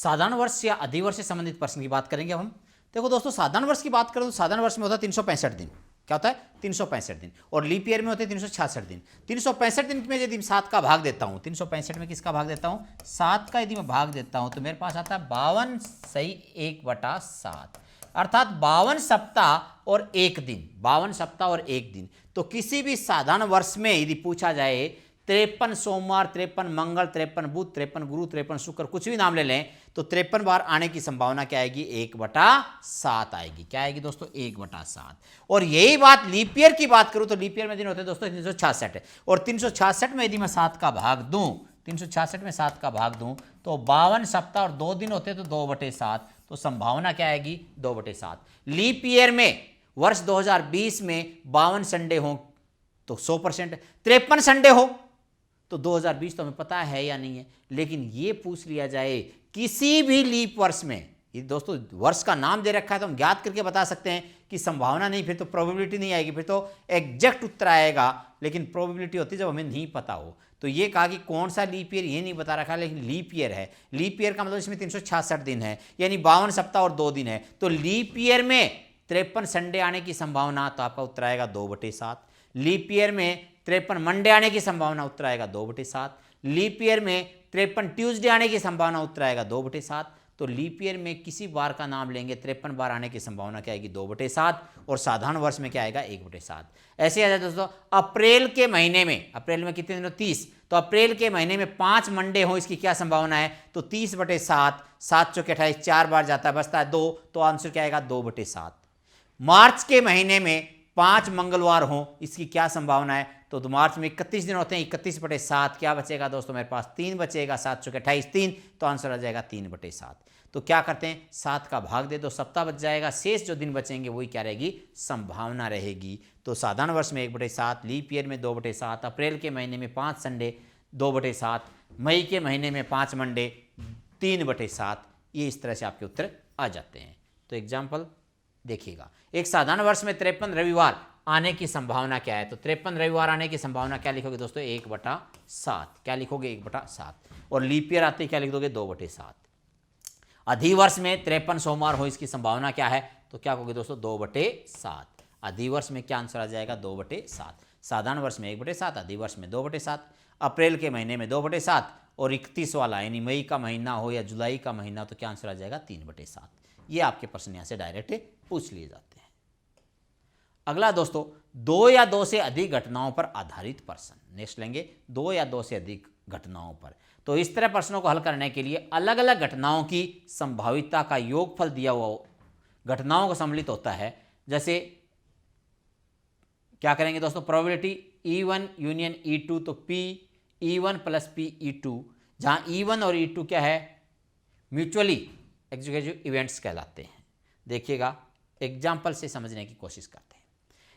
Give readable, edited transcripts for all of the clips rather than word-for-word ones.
साधारण वर्ष या अधिवर्ष से संबंधित प्रश्न की बात करेंगे अब हम। देखो दोस्तों, साधारण वर्ष की बात करें तो साधारण वर्ष में होता है 365 दिन। क्या होता है? 365 दिन। और लीप ईयर में होते हैं 366 दिन। 365 दिन में यदि 7 का भाग देता हूं, 365 में किसका भाग देता हूं? 7 का यदि मैं भाग देता हूं तो मेरे पास आता है 52 सही 1/7, अर्थात 52 सप्ताह और 1 दिन। 52 सप्ताह और 1 दिन। तो किसी भी साधारण वर्ष में यदि पूछा जाए 53 सोमवार, 53 मंगल, 53 बुध, 53 गुरु, 53 शुक्र, कुछ भी नाम ले लें, तो 53 बार आने की संभावना क्या आएगी? 1/7 आएगी। क्या आएगी दोस्तों? 1/7। और यही बात लीप ईयर की बात करूं तो लीप ईयर में दिन होते हैं दोस्तों 366, और 366 में यदि मैं 7 का भाग दूं, 366 में 7 का भाग दूं तो 52 सप्ताह और 2 दिन होते हैं, तो 2/7। तो संभावना क्या आएगी? 2/7। लीप ईयर में वर्ष 2020 में 52 संडे हो तो 100%, 53 संडे हो तो 2020 तो हमें पता है या नहीं है। लेकिन ये पूछ लिया जाए किसी भी लीप वर्ष में, ये दोस्तों वर्ष का नाम दे रखा है तो हम ज्ञात करके बता सकते हैं कि संभावना नहीं, फिर तो प्रोबेबिलिटी नहीं आएगी, फिर तो एग्जैक्ट उत्तर आएगा। लेकिन प्रोबेबिलिटी होती है जब हमें नहीं पता हो। तो ये कहा कि कौन सा लीप ईयर ये नहीं बता रखा, लेकिन लीप ईयर है। लीप ईयर का मतलब इसमें 366 दिन है, यानी 52 सप्ताह और 2 दिन है। तो लीप ईयर में 53 संडे आने की संभावना, तो आपका उत्तर आएगा 2/7। लीप ईयर में 53 मंडे आने की संभावना, उत्तर आएगा 2/7। लीप ईयर में 53 ट्यूसडे आने की संभावना, उत्तर आएगा 2/7। तो लीप ईयर में किसी बार का नाम लेंगे 53 बार आने की संभावना क्या आएगी? 2/7। और साधारण वर्ष में क्या आएगा? 1/7। ऐसे आ जाए दोस्तों अप्रैल के महीने में, अप्रैल में कितने दिन हो? 30। तो अप्रैल के महीने में 5 मंडे हो, इसकी क्या संभावना है? तो 30/7, 7 चौके 28, 4 बार जाता है, बचता है 2, तो आंसर क्या आएगा? 2/7। मार्च के महीने में 5 मंगलवार हो, इसकी क्या संभावना है? तो मार्च में 31 दिन होते हैं, 31/7, क्या बचेगा दोस्तों? मेरे पास 3 बचेगा, 7 चौके 28, 3, तो आंसर आ जाएगा 3/7। तो क्या करते हैं? 7 का भाग दे दो, सप्ताह बच जाएगा, शेष जो दिन बचेंगे वही क्या रहेगी? संभावना रहेगी। तो साधारण वर्ष में 1/7, लीप ईयर में 2/7, अप्रैल के महीने में 5 संडे 2/7, मई के महीने में 5 मंडे 3/7। ये इस तरह से आपके उत्तर आ जाते हैं। तो एग्जाम्पल देखिएगा, एक साधारण वर्ष में 53 रविवार आने की संभावना क्या है? तो 53 रविवार आने की संभावना क्या लिखोगे दोस्तों? 1/7। क्या लिखोगे? 1/7। और लीप ईयर आते क्या लिख दोगे? 2/7। अधिवर्ष में 53 सोमवार हो, इसकी संभावना क्या है? तो क्या कहोगे दोस्तों? 2/7। अधिवर्ष में क्या आंसर आ जाएगा? 2/7। साधारण वर्ष में 1/7, अधिवर्ष में 2/7, अप्रैल के महीने में 2/7, और 31 वाला यानी मई का महीना हो या जुलाई का महीना, तो क्या आंसर आ जाएगा? 3/7। ये आपके प्रश्न यहाँ से डायरेक्ट पूछ लिए जाते हैं। अगला दोस्तों, 2 या 2 से अधिक घटनाओं पर आधारित प्रश्न। नेक्स्ट लेंगे 2 या 2 से अधिक घटनाओं पर। तो इस तरह प्रश्नों को हल करने के लिए अलग अलग घटनाओं की संभावितता का योगफल दिया हुआ घटनाओं को सम्मिलित होता है। जैसे क्या करेंगे दोस्तों? प्रोबेबिलिटी E1 यूनियन E2, तो P E1 plus P E2, जहां E1 और E2 क्या है? म्यूचुअली एग्जीक्यूटिव इवेंट्स कहलाते हैं। देखिएगा, एग्जाम्पल से समझने की कोशिश करते हैं।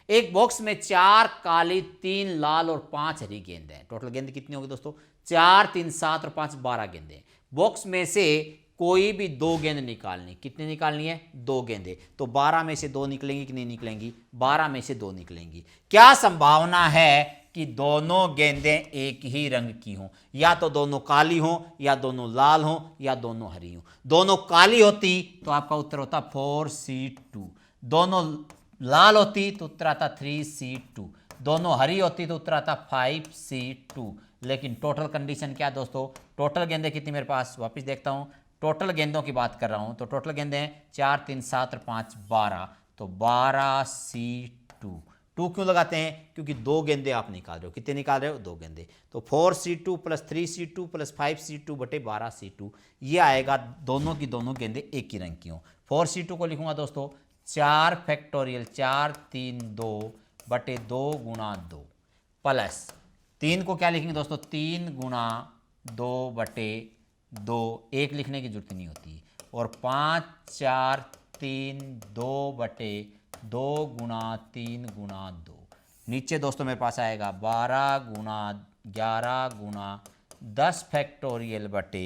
एक बॉक्स में 4 काली, 3 लाल और 5 हरी गेंद है। टोटल गेंद कितनी होगी दोस्तों? 4, 3, 7 और 5, 12 गेंदें। बॉक्स में से कोई भी 2 गेंद निकालनी। कितनी निकालनी है? 2 गेंदें। तो 12 में से 2 निकलेंगी कि नहीं निकलेंगी? 12 में से 2 निकलेंगी। क्या संभावना है कि दोनों गेंदें एक ही रंग की हों? या तो दोनों काली हों, या दोनों लाल हों, या दोनों हरी हों। दोनों काली होती तो आपका उत्तर होता 4C2। दोनों लाल होती तो उत्तर आता 3C2। दोनों हरी होती तो उत्तर आता 5C2। लेकिन टोटल कंडीशन क्या दोस्तों? टोटल गेंदें कितनी मेरे पास? वापस देखता हूं, टोटल गेंदों की बात कर रहा हूं। तो टोटल गेंदें 4, 3, 7 और 5, 12, तो 12C2। 2 क्यों लगाते हैं? क्योंकि 2 गेंदें आप निकाल रहे हो। कितने निकाल रहे हो? 2 गेंदें। तो 4C2 plus 3C2 plus 5C2 बटे 12C2, ये आएगा दोनों की दोनों गेंदें एक ही रंग की हों। 4C2 को लिखूंगा दोस्तों 4 फैक्टोरियल 4, 3, 2 बटे 2 गुणा 2, प्लस 3 को क्या लिखेंगे दोस्तों? 3 गुणा 2 बटे 2, 1 लिखने की जरूरत नहीं होती। और 5, 4, 3, 2 बटे 2 गुणा 3 गुणा 2। नीचे दोस्तों मेरे पास आएगा 12 गुणा 11 गुणा 10 फैक्टोरियल बटे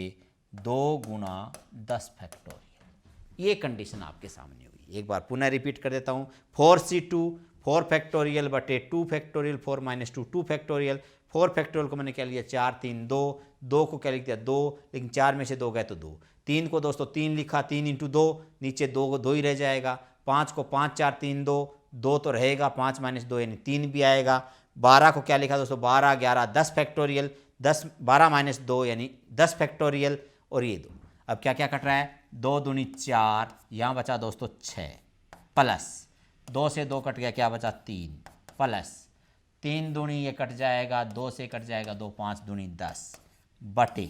2 गुणा 10 फैक्टोरियल। ये कंडीशन आपके सामने हुई। एक बार पुनः रिपीट कर देता हूँ। 4C2 4 फैक्टोरियल बटे 2 फैक्टोरियल 4 माइनस 2 2 फैक्टोरियल। 4 फैक्टोरियल को मैंने क्या लिया? 4, 3, 2, 2 को क्या लिख दिया? 2, लेकिन 4 में से 2 गए तो 2, 3 को दोस्तों 3 लिखा, 3 इंटू 2, नीचे 2 2 ही रह जाएगा। 5 को 5 4 3 2, 2 तो रहेगा, 5 माइनस 2 यानी 3 भी आएगा। 12 को क्या लिखा दोस्तों, 12 11 10 फैक्टोरियल, 10 12 माइनस 2 यानी 10 फैक्टोरियल। और ये 2, अब क्या क्या कट रहा है, 2 दूनी 4, यहाँ बचा दोस्तों 6, प्लस 2 से 2 कट गया, क्या बचा 3, प्लस 3 दूनी ये कट जाएगा, 2 से कट जाएगा 2, 5 दूनी 10 बटे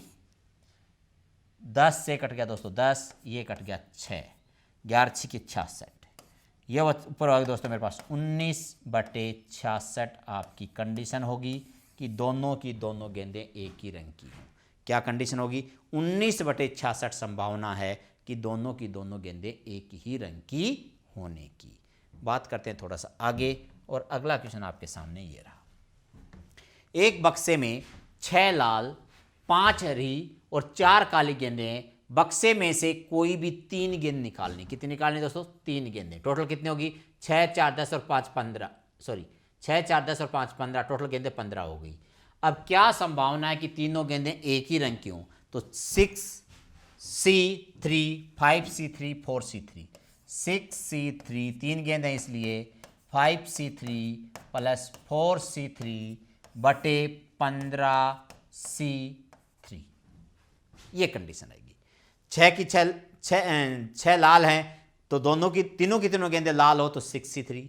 10 से कट गया दोस्तों 10, ये कट गया 6, 11 6 66, ये ऊपर आ गया दोस्तों मेरे पास 19/66 आपकी कंडीशन होगी कि दोनों की दोनों गेंदें एक ही रंग की हों। क्या कंडीशन होगी, 19/66 संभावना है कि दोनों की दोनों गेंदें एक ही रंग की होने की। बात करते हैं थोड़ा सा आगे, और अगला क्वेश्चन आपके सामने ये रहा। एक बक्से में 6 लाल 5 हरी और 4 काली गेंदें, बक्से में से कोई भी 3 गेंद निकालनी। कितनी निकालनी दोस्तों, 3 गेंदें। टोटल कितनी होगी, 6 4 10 और 5 15, सॉरी 6 4 10 और 5 15, टोटल गेंदें 15 हो गई। अब क्या संभावना है कि तीनों गेंदें एक ही रंग की हों, तो 6C3 5C3 4C3, 6C3 3 गेंद है इसलिए 5C3 प्लस 4C3 बटे 15C3, ये कंडीशन आएगी। 6 लाल हैं तो तीनों की तीनों गेंदें लाल हो तो 6C3,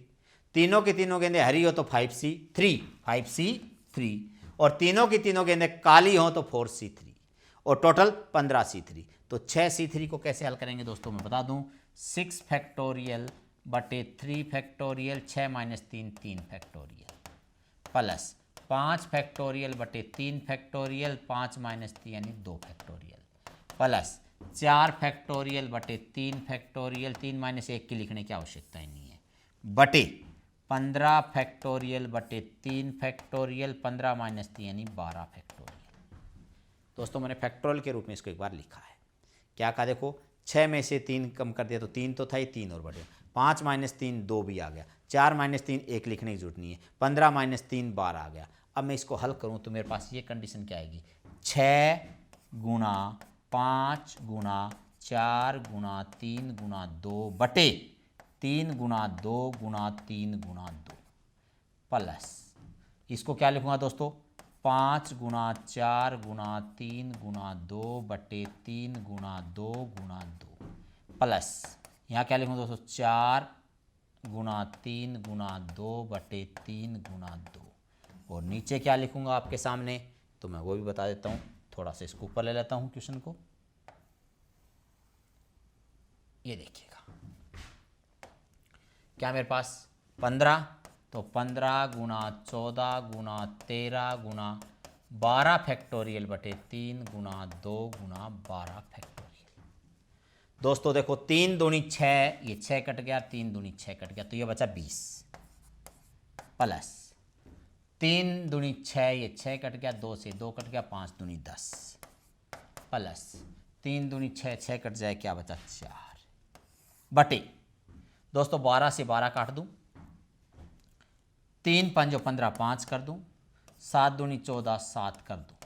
तीनों की तीनों गेंदें हरी हो तो 5C3, और तीनों की तीनों गेंदें काली हो तो 4C3, और टोटल 15C3। तो 6C3 को कैसे हल करेंगे दोस्तों, मैं बता दूं, 6 फैक्टोरियल बटे 3 factorial, 6 minus 3 3 factorial, plus 5 factorial बटे 3 फैक्टोरियल, 5 माइनस 3 यानी 2 फैक्टोरियल, प्लस 4 फैक्टोरियल बटे 3 फैक्टोरियल, 3 माइनस 1 की लिखने की आवश्यकता ही नहीं है, बटे 15 फैक्टोरियल बटे 3 फैक्टोरियल, 15 माइनस 3 यानी 12 फैक्टोरियल। दोस्तों मैंने फैक्टोरियल के रूप में इसको एक बार लिखा है। क्या कहा, देखो 6 में से 3 कम कर दिया तो 3 तो था ही, 3 और बढ़े, 5 माइनस 3 2 भी आ गया, 4 माइनस 3 1 लिखने की जरूरत नहीं है, 15 माइनस 3 12 आ गया। अब मैं इसको हल करूं तो मेरे पास ये कंडीशन क्या आएगी, 6 गुना 5 गुना 4 गुना 3 गुना 2 बटे 3 गुना 2 गुना 3 गुना 2, प्लस इसको क्या लिखूंगा दोस्तों, 5 गुना 4 गुना 3 गुना 2 बटे 3 गुना 2 गुना 2, प्लस यहाँ क्या लिखूंगा दोस्तों, 4 गुना 3 गुना 2 बटे 3 गुना 2, और नीचे क्या लिखूंगा आपके सामने, तो मैं वो भी बता देता हूँ। थोड़ा सा इसको ऊपर ले लेता हूँ क्वेश्चन को, ये देखिएगा क्या मेरे पास 15, तो 15 गुना 14 गुना 13 गुना 12 फैक्टोरियल बटे 3 गुना 2 गुना 12 फैक्टोरियल। दोस्तों देखो 3 दूनी 6, ये 6 कट गया, 3 दूनी 6 कट गया, तो ये बचा 20, प्लस 3 दूनी 6, ये 6 कट गया, 2 से 2 कट गया, 5 दूनी 10, प्लस 3 दूनी 6 6 कट जाए, क्या बचा 4, बटे दोस्तों 12 से 12 काट दूं, 3 5 15 5 कर दूं, 7 दूनी 14 7 कर दूं,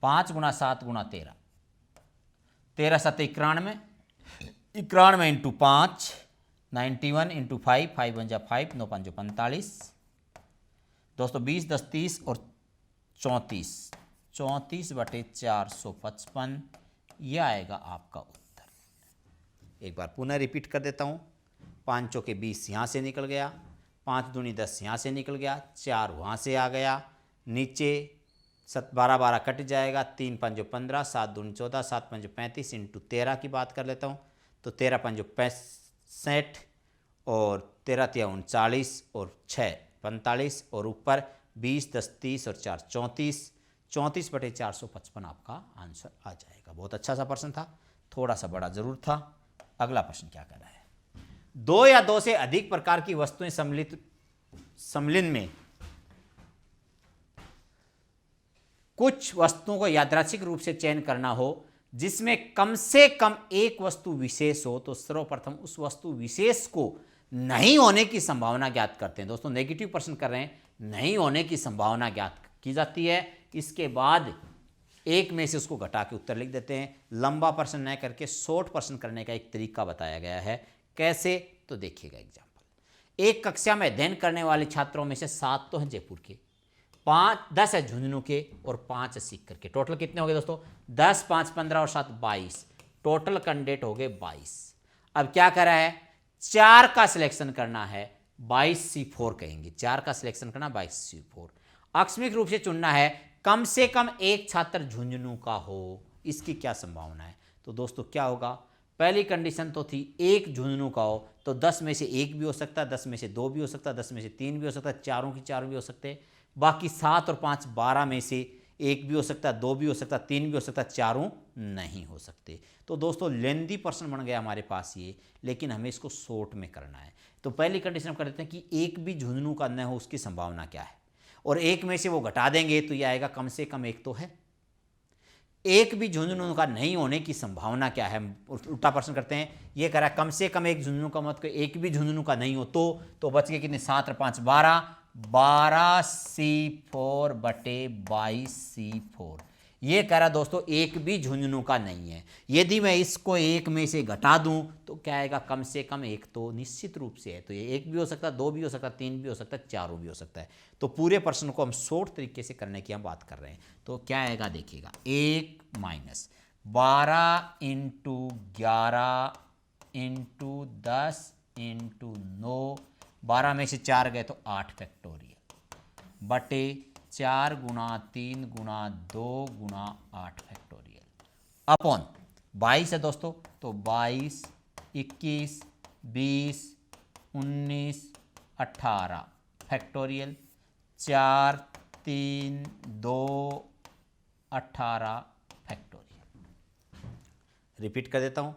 5 गुना 7 गुना 13, 13 7 91, 91 इंटू 5 91 इंटू 5, 5 1 जा 5, 9 5 45, दोस्तों 20 10 30 और 34, 34 बटे 455, यह आएगा आपका उत्तर। एक बार पुनः रिपीट कर देता हूँ, 5 चौके 20 यहाँ से निकल गया, 5 दूनी 10 यहाँ से निकल गया, 4 वहाँ से आ गया, नीचे 12 12 कट जाएगा, 3 5 15, 7 दूनी 14, 7 5 35 इंटू 13 की बात कर लेता हूँ, तो 13 5 65 और 13 3 39 और 6 45, और ऊपर 20 10 30 और 4 34, 34 बटे 455 आपका आंसर आ जाएगा। बहुत अच्छा सा प्रश्न था, थोड़ा सा बड़ा जरूर था। अगला प्रश्न क्या कर रहा है, 2 या 2 से अधिक प्रकार की वस्तुएं सम्मिलन में कुछ वस्तुओं को यादृच्छिक रूप से चयन करना हो जिसमें कम से कम एक वस्तु विशेष हो, तो सर्वप्रथम उस वस्तु विशेष को नहीं होने की संभावना ज्ञात करते हैं। दोस्तों नेगेटिव प्रश्न कर रहे हैं, नहीं होने की संभावना ज्ञात की जाती है। इसके बाद एक में से उसको घटा के उत्तर लिख देते हैं। लंबा प्रश्न न करके शॉर्ट प्रश्न करने का एक तरीका बताया गया है। कैसे, तो देखिएगा एग्जाम्पल। एक कक्षा में अध्ययन करने वाले छात्रों में से 7 तो हैं जयपुर के, 10 है झुंझुनू के और 5 है सीकर के। टोटल कितने हो गए दोस्तों? 10, 5, 15 और 7 22। टोटल कैंडिडेट हो गए 22। अब क्या करा है? 4 का सिलेक्शन करना है, 22C4 कहेंगे। 4 का सिलेक्शन करना 22C4। आकस्मिक रूप से चुनना है, कम से कम एक छात्र झुंझुनू का हो। इसकी क्या संभावना है? तो दोस्तों क्या होगा? पहली कंडीशन तो थी एक झुंझुनू का हो, तो 10 में से 1 भी हो सकता है, 10 में से 2 भी हो सकता है, 10 में से 3 भी हो सकता है, चारों की 4 भी हो सकते हैं। बाकी 7 और 5 12 में से 1 भी हो सकता है, 2 भी हो सकता है, 3 भी हो सकता है, चारों नहीं हो सकते। तो दोस्तों लेंदी प्रश्न बन गया हमारे पास ये, लेकिन हमें इसको शॉर्ट में करना है। तो पहली कंडीशन हम कर देते हैं कि एक भी झुंझुनू का न हो, उसकी संभावना क्या है, और एक में से वो घटा देंगे तो ये आएगा कम से कम एक तो है। एक भी झुंझुनू का नहीं होने की संभावना क्या है? उल्टा प्रश्न करते हैं। ये कह रहा है कम से कम एक झुंझुनू का, मत एक भी झुंझुनू का नहीं हो तो बच गए कितने? 7 और 5 12, 12C4 बटे 22C4। ये कह रहा दोस्तों एक भी झुंझुनू का नहीं है। यदि मैं इसको एक में से घटा दूं तो क्या आएगा? कम से कम एक तो निश्चित रूप से है। तो ये एक भी हो सकता है, 2 भी हो सकता है, 3 भी हो सकता है, चारों भी हो सकता है। तो पूरे प्रश्न को हम शॉर्ट तरीके से करने की हम बात कर रहे हैं। तो क्या आएगा देखिएगा, 1 माइनस 12 इंटू 11 इंटू 10 इंटू 9, 12 में से 4 गए तो 8 फैक्टोरियल बटे 4 गुणा 3 गुणा 2 गुणा 8 फैक्टोरियल अपॉन 22 है दोस्तों। तो 22, 21, 20, 19, 18 फैक्टोरियल, 4, 3, 2, 18 फैक्टोरियल। रिपीट कर देता हूँ,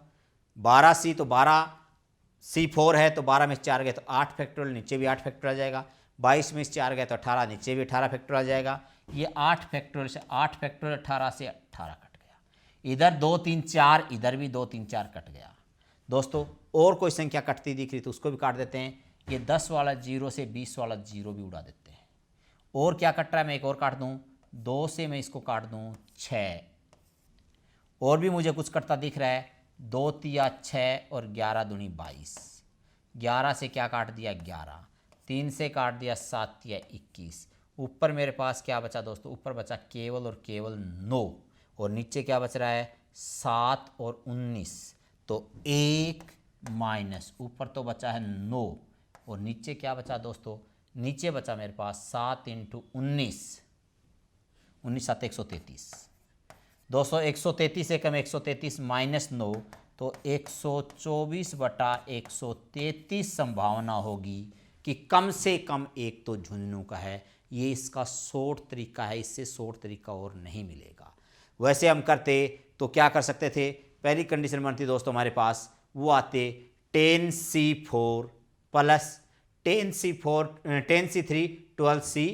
12C तो 12C4 है, तो 12 में से 4 गए तो 8 फैक्टोरियल, नीचे भी 8 फैक्टोरियल आ जाएगा। 22 में से 4 गए तो 18, नीचे भी 18 फैक्टोरियल आ जाएगा। ये 8 फैक्टोरियल से 8 फैक्टोरियल, 18 से 18 कट गया। इधर 2, 3, 4, इधर भी 2, 3, 4 कट गया। दोस्तों और कोई संख्या कटती दिख रही तो उसको भी काट देते हैं। ये 10 वाला 0 से 20 वाला 0 भी उड़ा देते हैं। और क्या कट रहा है? मैं एक और काट दूं, 2 से मैं इसको काट दूं 6। और भी मुझे कुछ कटता दिख रहा है, 2 तिया 6 और 11 दूनी 22। 11 से क्या काट दिया? 11। 3 से काट दिया 7 तिया 21। ऊपर मेरे पास क्या बचा दोस्तों? ऊपर बचा केवल और केवल 9, और नीचे क्या बच रहा है? 7 और 19। तो 1 माइनस ऊपर तो बचा है 9, और नीचे क्या बचा दोस्तों? नीचे बचा मेरे पास 7 इंटू 19, 19 7 133। दोस्तों 133 से कम 133 माइनस 9, तो 124 बटा 133 संभावना होगी कि कम से कम एक तो झुंझुनू का है। ये इसका शॉर्ट तरीका है, इससे शॉर्ट तरीका और नहीं मिलेगा। वैसे हम करते तो क्या कर सकते थे? पहली कंडीशन बनती दोस्तों हमारे पास, वो आते 10C4 plus 10C4 10C3 12C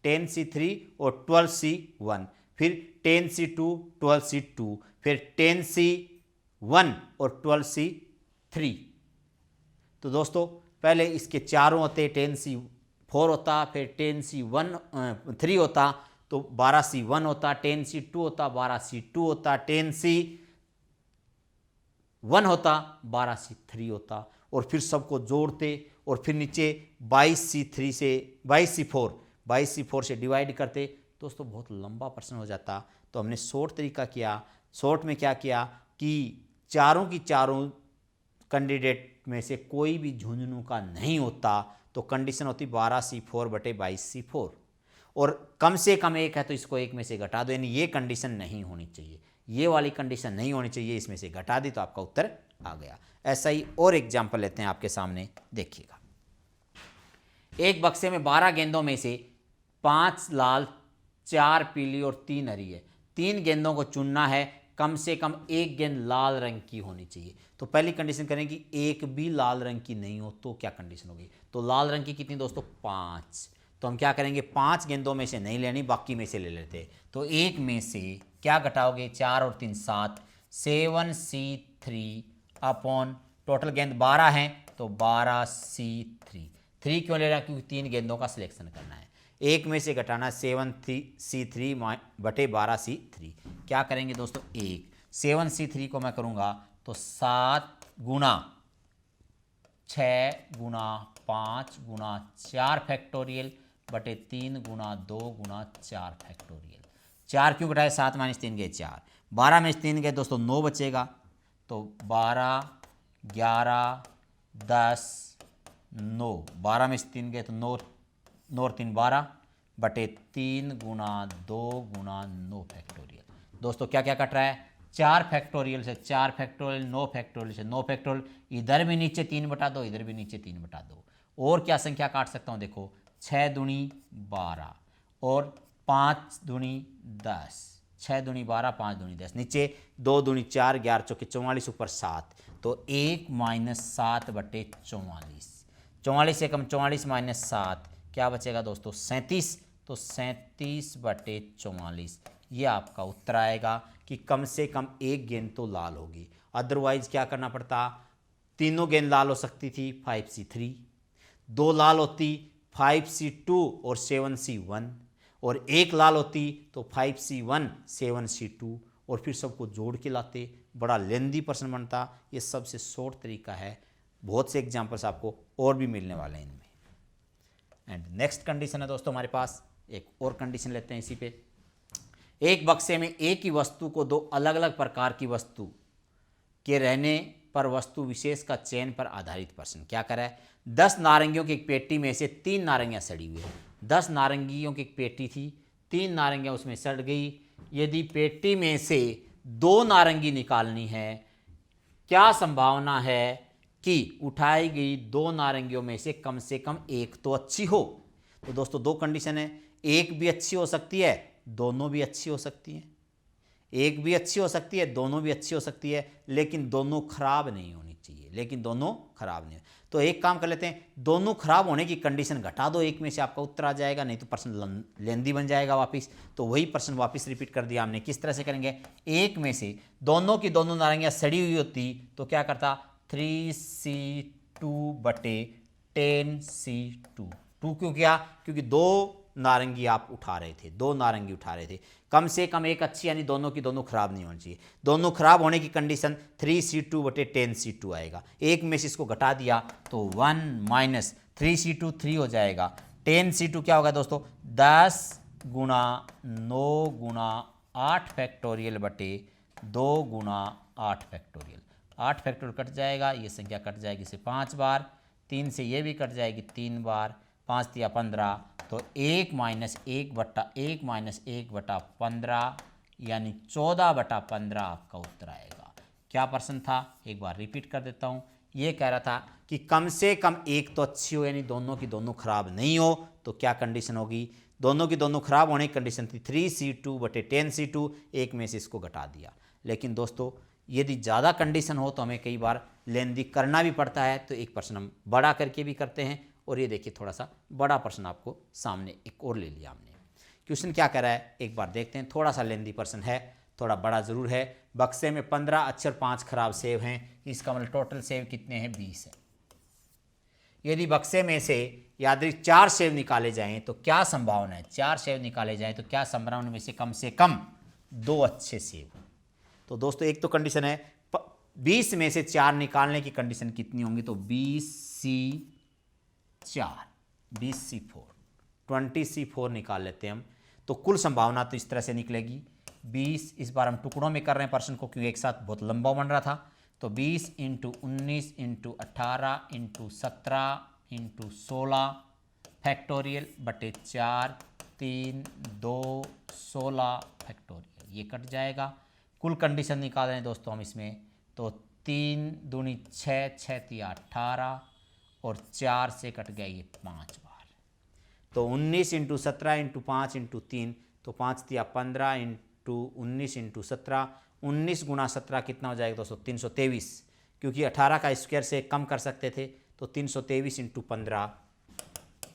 10C3 और 12C1, फिर 10C2 12C2, फिर 10C1 और 12C3। तो दोस्तों पहले इसके चारों होते, 10C4 होता, फिर 10C3 होता तो 12C1 होता, 10C2 होता, 12C2 होता, 10C1 होता, 12C3 होता, और फिर सबको जोड़ते और फिर नीचे 22C3 से 22C4 से डिवाइड करते। दोस्तों बहुत लंबा प्रश्न हो जाता, तो हमने शॉर्ट तरीका किया। शॉर्ट में क्या किया कि चारों की चारों कैंडिडेट में से कोई भी झुंझुनू का नहीं होता, तो कंडीशन होती 12C4 बटे 22C4, और कम से कम एक है तो इसको एक में से घटा दो, यानी ये कंडीशन नहीं होनी चाहिए, ये वाली कंडीशन नहीं होनी चाहिए, इसमें से घटा दी तो आपका उत्तर आ गया। ऐसा ही और एग्जाम्पल लेते हैं आपके सामने, देखिएगा। एक बक्से में 12 गेंदों में से 5 लाल, 4 पीली और 3 हरी है। 3 गेंदों को चुनना है, कम से कम एक गेंद लाल रंग की होनी चाहिए। तो पहली कंडीशन करें कि एक भी लाल रंग की नहीं हो, तो क्या कंडीशन होगी? तो लाल रंग की कितनी दोस्तों? 5। तो हम क्या करेंगे? 5 गेंदों में से नहीं लेनी, बाकी में से ले लेते। तो एक में से क्या घटाओगे? 4 और 3 7, 7C3 अपॉन टोटल गेंद 12 हैं तो 12C3। 3 क्यों ले रहा है? क्योंकि 3 गेंदों का सिलेक्शन करना है। एक में से घटाना 7C3 बटे 12C3। क्या करेंगे दोस्तों, 1 7C3 को मैं करूँगा तो 7 गुना 6 गुना 5 गुना 4 फैक्टोरियल बटे 3 गुना 2 गुना 4 फैक्टोरियल। 4 क्यों घटाए, 7 माइनस 3 गए 4, 12 में से 3 गए दोस्तों 9 बचेगा, तो 12 11 10 9, 12 में से 3 गए तो 9 9 और 3 12 बटे 3 गुना 2 गुना 9 फैक्टोरियल। दोस्तों क्या क्या कट रहा है, 4 फैक्टोरियल से 4 फैक्टोरियल, 9 फैक्टोरियल से 9 फैक्टोरियल, इधर भी नीचे 3 बटा 2, इधर भी नीचे 3 बटा 2। और क्या संख्या काट सकता हूँ, देखो 6 दूनी 12 और 5 दूनी 10, 6 दूनी 12 5 दूनी 10, नीचे 2 दूनी 4 11 चौके 44 ऊपर 7, तो 1 माइनस 7 बटे 44, 44 से कम 44 माइनस 7 क्या बचेगा दोस्तों 37, तो 37 बटे 44 ये आपका उत्तर आएगा कि कम से कम एक गेंद तो लाल होगी। अदरवाइज क्या करना पड़ता, तीनों गेंद लाल हो सकती थी 5C3, 2 लाल होती 5C2 और 7C1, और एक लाल होती तो 5C1 7C2, और फिर सबको जोड़ के लाते, बड़ा लेंदी प्रश्न बनता। ये सबसे शॉर्ट तरीका है, बहुत से एग्जाम्पल्स आपको और भी मिलने वाले हैं इनमें। एंड नेक्स्ट कंडीशन है दोस्तों हमारे पास, एक और कंडीशन लेते हैं इसी पे। एक बक्से में एक ही वस्तु को 2 अलग अलग प्रकार की वस्तु के रहने पर वस्तु विशेष का चयन पर आधारित प्रश्न। क्या करा है, 10 नारंगियों की एक पेटी में से 3 नारंगियां सड़ी हुई है। 10 नारंगियों की एक पेटी थी, 3 नारंगियां उसमें सड़ गई। यदि पेटी में से 2 नारंगी निकालनी है, क्या संभावना है कि उठाई गई 2 नारंगियों में से कम एक तो अच्छी हो। तो दोस्तों 2 कंडीशन है, एक भी अच्छी हो सकती है, दोनों भी अच्छी हो सकती हैं, एक भी अच्छी हो सकती है, दोनों भी अच्छी हो सकती है, लेकिन दोनों खराब नहीं होनी चाहिए, लेकिन दोनों खराब नहीं। तो एक काम कर लेते हैं, दोनों खराब होने की कंडीशन घटा दो, एक में से आपका उत्तर आ जाएगा, नहीं तो प्रश्न लेंदी बन जाएगा वापिस। तो वही प्रश्न वापिस रिपीट कर दिया हमने। किस तरह से करेंगे, एक में से दोनों की दोनों नारंगियां सड़ी हुई होती तो क्या करता, 3C2 बटे 10C2। 2 क्यों किया, क्योंकि 2 नारंगी आप उठा रहे थे, 2 नारंगी उठा रहे थे, कम से कम एक अच्छी, यानी दोनों की दोनों खराब नहीं होनी चाहिए। दोनों खराब होने की कंडीशन 3C2 बटे 10C2 आएगा। एक में से इसको घटा दिया तो 1 माइनस 3C2 3 हो जाएगा, 10C2 क्या होगा दोस्तों 10 गुना 9 गुना 8 फैक्टोरियल बटे 2 गुना 8 फैक्टोरियल। 8 फैक्टोरियल कट जाएगा, ये संख्या कट जाएगी इसे 5 बार, 3 से ये भी कट जाएगी 3 बार, 5 तिया 15, तो 1 माइनस 1 बटा 15 यानी 14 बटा 15 आपका उत्तर आएगा। क्या प्रश्न था, एक बार रिपीट कर देता हूँ। ये कह रहा था कि कम से कम एक तो अच्छी हो, यानी दोनों की दोनों खराब नहीं हो, तो क्या कंडीशन होगी, दोनों की दोनों खराब होने की कंडीशन थी 3C2 बटे 10C2, एक में से इसको घटा दिया। लेकिन दोस्तों यदि ज़्यादा कंडीशन हो तो हमें कई बार लेंदी करना भी पड़ता है, तो एक प्रश्न हम बड़ा करके भी करते हैं। और ये देखिए थोड़ा सा बड़ा प्रश्न आपको सामने एक और ले लिया हमने। क्वेश्चन क्या कह रहा है, एक बार देखते हैं। थोड़ा सा लेंदी प्रश्न है, थोड़ा बड़ा ज़रूर है। बक्से में 15 अच्छे और 5 खराब सेब हैं, इसका मतलब टोटल सेब कितने हैं, 20 है। यदि बक्से में से यादृच्छिक 4 सेब निकाले जाएं तो क्या संभावना है, 4 सेब निकाले जाएं तो क्या संभावना में से कम 2 अच्छे सेब। तो दोस्तों एक तो कंडीशन है 20 में से 4 निकालने की कंडीशन कितनी होंगी, तो 20C4 निकाल लेते हैं हम। तो कुल संभावना तो इस तरह से निकलेगी 20, इस बार हम टुकड़ों में कर रहे हैं प्रश्न को क्योंकि एक साथ बहुत लंबा बन रहा था। तो 20 × 19 × 18 × 17 × 16 फैक्टोरियल बटे 4 3 2 16 फैक्टोरियल, ये कट जाएगा। कुल कंडीशन निकाल रहे हैं दोस्तों हम इसमें, तो 3 दूनी 6 6 तिया 18 और 4 से कट गया ये 5 बार। तो 19 × 17 × 5 × 3, तो 5 तिया 15 × 19 × 17, 19 गुना 17 कितना हो जाएगा दोस्तों 323, क्योंकि 18 का स्क्वायर से कम कर सकते थे। तो 323 × 15,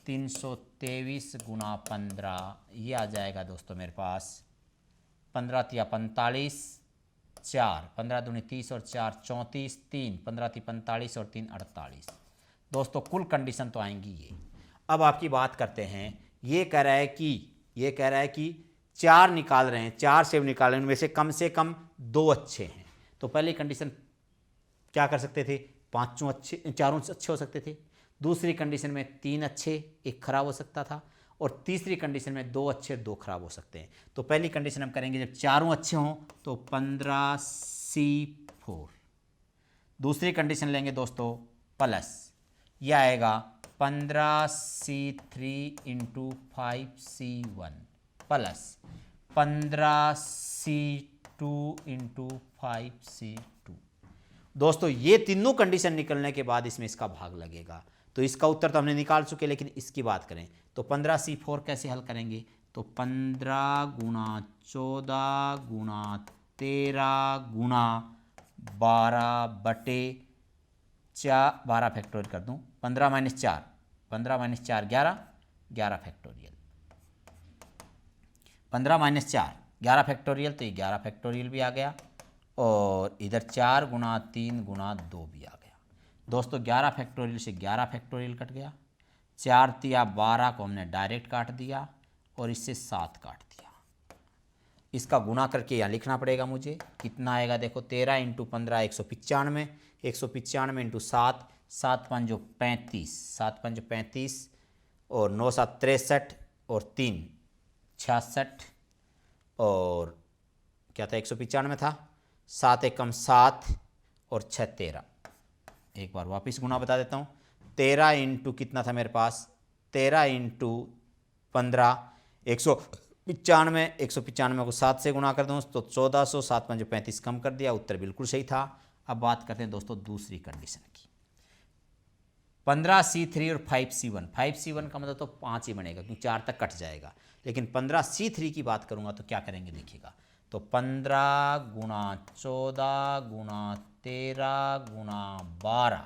323 गुना 15, ये आ जाएगा दोस्तों मेरे पास 15 तिया 45, 4 15 दूनी 30 और 4 34, 3 15 ती 45 और 3 48। दोस्तों कुल कंडीशन तो आएंगी ये। अब आपकी बात करते हैं, ये कह रहा है कि 4 निकाल रहे हैं, 4 सेब निकाल रहे हैं, उनमें से कम 2 अच्छे हैं, तो पहली कंडीशन क्या कर सकते थे, चारों अच्छे हो सकते थे। दूसरी कंडीशन में 3 अच्छे 1 खराब हो सकता था, और तीसरी कंडीशन में 2 अच्छे 2 खराब हो सकते हैं। तो पहली कंडीशन हम करेंगे जब चारों अच्छे हों तो 15C4। दूसरी कंडीशन लेंगे दोस्तों प्लस, यह आएगा 15C3 into 5C1 plus 15C2 into 5C2। दोस्तों ये तीनों कंडीशन निकलने के बाद इसमें इसका भाग लगेगा। तो इसका उत्तर तो हमने निकाल चुके, लेकिन इसकी बात करें तो 15C4 कैसे हल करेंगे, तो 15 गुणा 14 गुणा 13 गुणा 12 बटे 12 फैक्टोरियल कर दूं, 15 माइनस 4 11, 11 फैक्टोरियल, 15 माइनस 4 11 फैक्टोरियल, तो ये 11 फैक्टोरियल भी आ गया, और इधर 4 गुणा 3 गुणा 2 भी आ गया। दोस्तों 11 फैक्टोरियल से 11 फैक्टोरियल कट गया, 4 तिया 12 को हमने डायरेक्ट काट दिया, और इससे 7 काट दिया। इसका गुणा करके यहाँ लिखना पड़ेगा मुझे, कितना आएगा देखो, 13 इंटू 15 195, 195 इंटू 7, 7 5 35, 7 5 35, और 9 7 63, और 3 66, और क्या था 195 था, 7 1 7, और 6 13। एक बार वापस गुणा बता देता हूँ, 13 इंटू कितना था मेरे पास, 13 इंटू 15 195, 195 को 7 से गुणा कर दूँ तो 1400, 7 5 35 कम कर दिया, उत्तर बिल्कुल सही था। अब बात करते हैं दोस्तों दूसरी कंडीशन की, 15C3 और 5C1। 5C1 का मतलब तो 5 ही बनेगा क्योंकि 4 तक कट जाएगा, लेकिन 15C3 की बात करूंगा तो क्या करेंगे देखिएगा, तो 15 गुणा 14 गुणा 13 गुणा 12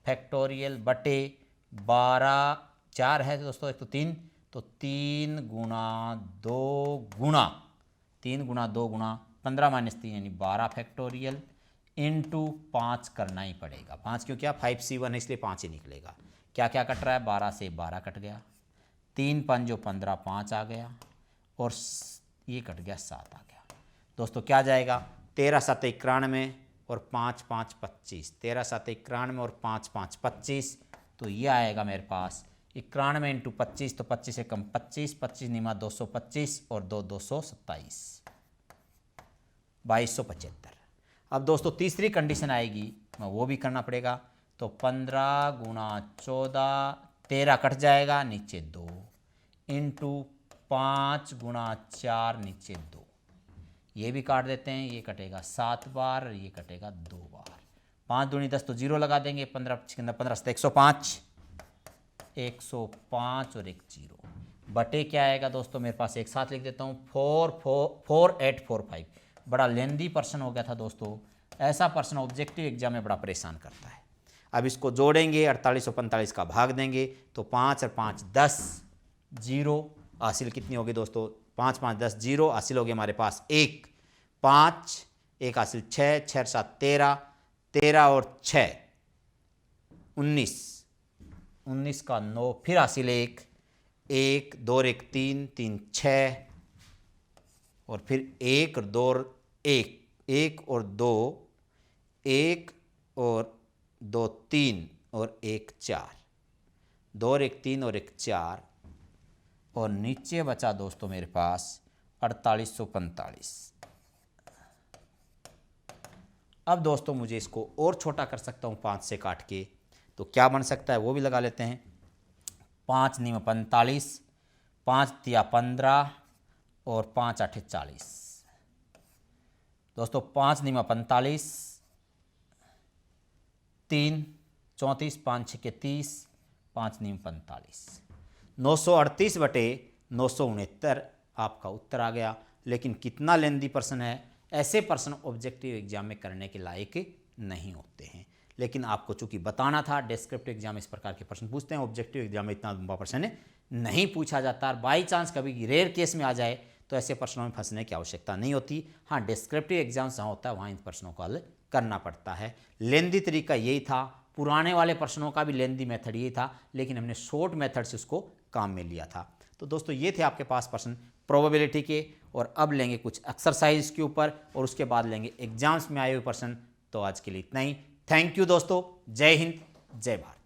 फैक्टोरियल बटे 12, 4 है दोस्तों, एक तो 3, तो 3 गुणा 2 गुणा 3 गुणा 2 गुणा 15 माइनस 3 यानी 12 फैक्टोरियल इंटू 5 करना ही पड़ेगा। 5 क्यों, क्या 5C1 है इसलिए 5 ही निकलेगा। क्या क्या कट रहा है, 12 से 12 कट गया, 3 5 15 5 आ गया, और ये कट गया 7 आ गया। दोस्तों क्या जाएगा, 13 7 91 और 5 5 25, 13 7 91 और 5 5 25, तो ये आएगा मेरे पास 91 इंटू 25, तो 25 से कम 25, 25 निमा 225, और 2 227, 2275। अब दोस्तों तीसरी कंडीशन आएगी, वो भी करना पड़ेगा, तो 15 गुणा 14, 13 कट जाएगा नीचे 2, इंटू 5 गुणा 4 नीचे 2, ये भी काट देते हैं, ये कटेगा 7 बार, ये कटेगा 2 बार, 5 दूनी 10 तो 0 लगा देंगे, 15 15 से 105, 105 और एक 0 बटे क्या आएगा दोस्तों मेरे पास, एक साथ लिख देता हूँ, 4845। बड़ा लेंदी प्रश्न हो गया था दोस्तों, ऐसा प्रश्न ऑब्जेक्टिव एग्जाम में बड़ा परेशान करता है। अब इसको जोड़ेंगे, 48 और 45 का भाग देंगे, तो 5 और 5 10, 0 हासिल कितनी होगी दोस्तों, 5 5 10 0 हासिल हो गया हमारे पास 1, 5 1 हासिल 6, 6 7 13, 13 और 6 19, 19 का 9, फिर हासिल 1, 1 2 और 1 3, 3 6, और फिर 1 और 2 और 1, 1 और 2, 1 और 2 3 और 1 4, 2 और 1 3 और 1 4, और नीचे बचा दोस्तों मेरे पास 4845। अब दोस्तों मुझे इसको और छोटा कर सकता हूँ 5 से काट के, तो क्या बन सकता है वो भी लगा लेते हैं, 5 9 45, 5 तिया 15, और 5 8 40। दोस्तों 5 9 45, 3 34, 5 6 30, 5 9 45, 938 बटे 969 आपका उत्तर आ गया। लेकिन कितना लेंदी प्रश्न है, ऐसे प्रश्न ऑब्जेक्टिव एग्जाम में करने के लायक नहीं होते हैं, लेकिन आपको चूंकि बताना था, डिस्क्रिप्टिव एग्जाम इस प्रकार के प्रश्न पूछते हैं, ऑब्जेक्टिव एग्जाम में इतना लंबा प्रश्न नहीं पूछा जाता, और बाई चांस कभी रेयर केस में आ जाए तो ऐसे प्रश्नों में फंसने की आवश्यकता नहीं होती। हाँ, डिस्क्रिप्टिव एग्जाम जहाँ होता है वहाँ इन प्रश्नों को हल करना पड़ता है। लेंदी तरीका यही था, पुराने वाले प्रश्नों का भी लेंदी मेथड यही था, लेकिन हमने शॉर्ट मेथड से उसको काम में लिया था। तो दोस्तों ये थे आपके पास प्रश्न प्रोबेबिलिटी के, और अब लेंगे कुछ एक्सरसाइज के ऊपर और उसके बाद लेंगे एग्जाम्स में आए हुए प्रश्न। तो आज के लिए इतना ही। थैंक यू दोस्तों, जय हिंद, जय भारत।